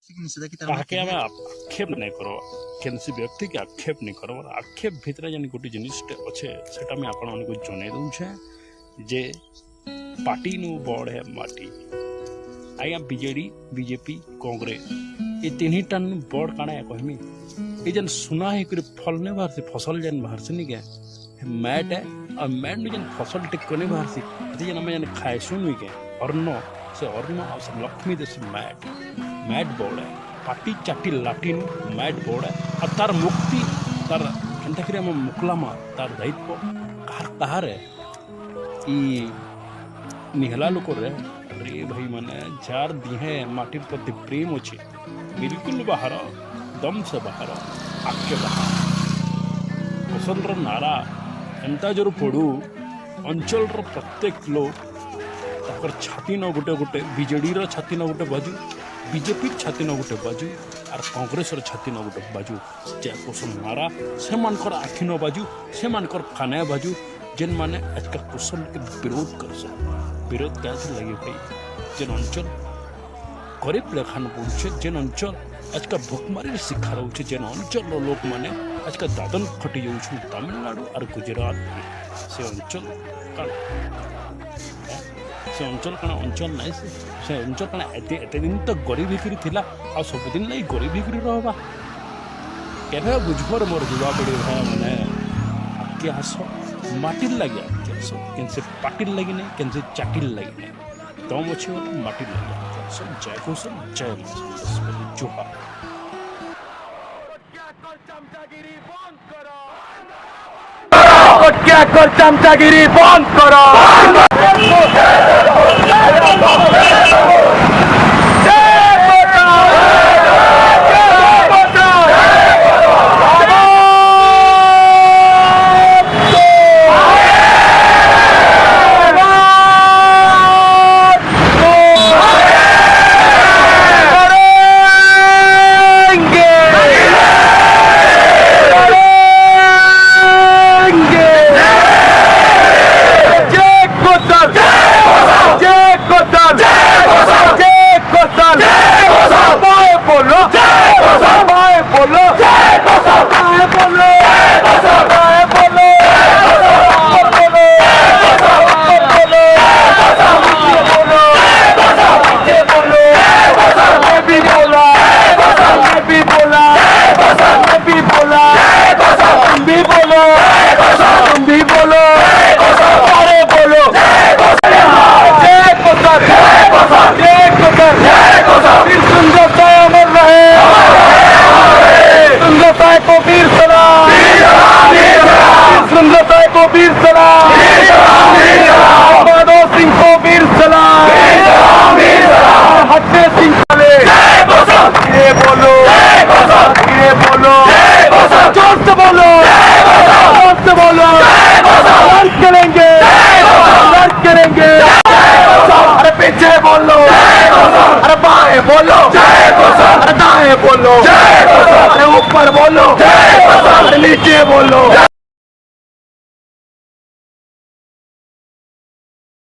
ताके आमे आक्षेप नहीं करो केनसी व्यक्ति के आक्षेप नहीं करो आक्षेप भितर जन गोटे जिनिसटे अच्छे सेटा मैं आपण को जनै दउछे जे पार्टी नु बड़ है माटी आया बीजेडी बीजेपी कांग्रेस ये तीन टन बड़ काना कहमी ये जन सुना है कि फल ने बाहर से फसल जन बाहर से नहीं गए मैट है और मैट में जन फसल टिक ने बाहर से ये जन मैं जन खाए सुन के अर्ण से लक्ष्मी दे मैट मैट बोर्ड है पाटी चाटी लाटिन मैट बोर्ड है और तार मुक्ति तार एंता मुकलामा तार दायित्व कार तार है निहला लोक रे अरे भाई माने जार दिहे माटिर प्रति प्रेम अच्छे बिल्कुल बाहर दम से बाहर आके बाहर फसल नारा एंता जोर पड़ू अंचल प्रत्येक लोग छाती न गोटे गोटे बीजेडी छाती न गोटे बाजू बीजेपी छाती न गोटे बाजू और कांग्रेस छाती न गोटे बाजू कुशल नारा से आखि न बाजू से काना बाजू जेन माने आज का कुशल के विरोध कर विरोध कैसे लगे भाई जेन अंचल गरीब लेखान पड़ुचे जेन अंचल आज का भुखमारी शिकार हो जेन अंचल लोक माने आज का दादन खटी जाऊँ तमिलनाडु और गुजरात से अंचल से अंचल कण अंचल ना से अंचल कण एते दिन तो गरीब भिखरी थिला आ सबुदिन नहीं गरीब भिखरी रहबा केबे बुझबर मोर जुवा पड़ी भाई माने आके आस माटिर लगे आके आस केनसे पाटिल लगी नहीं केनसे चाटिल लगी नहीं तम अच्छे माटिर लगे आके आस जय कुशल जय जोहार क्या कर चमचागिरी बंद करो वीर सलाम माधव सिंह को वीर सलाम हट्टे सिंह वाले ये बोलो जोर से बोलो लड़ करेंगे अरे पीछे बोलो अरे बाएं बोलो अरे दाएं बोलो अरे ऊपर बोलो अरे नीचे बोलो।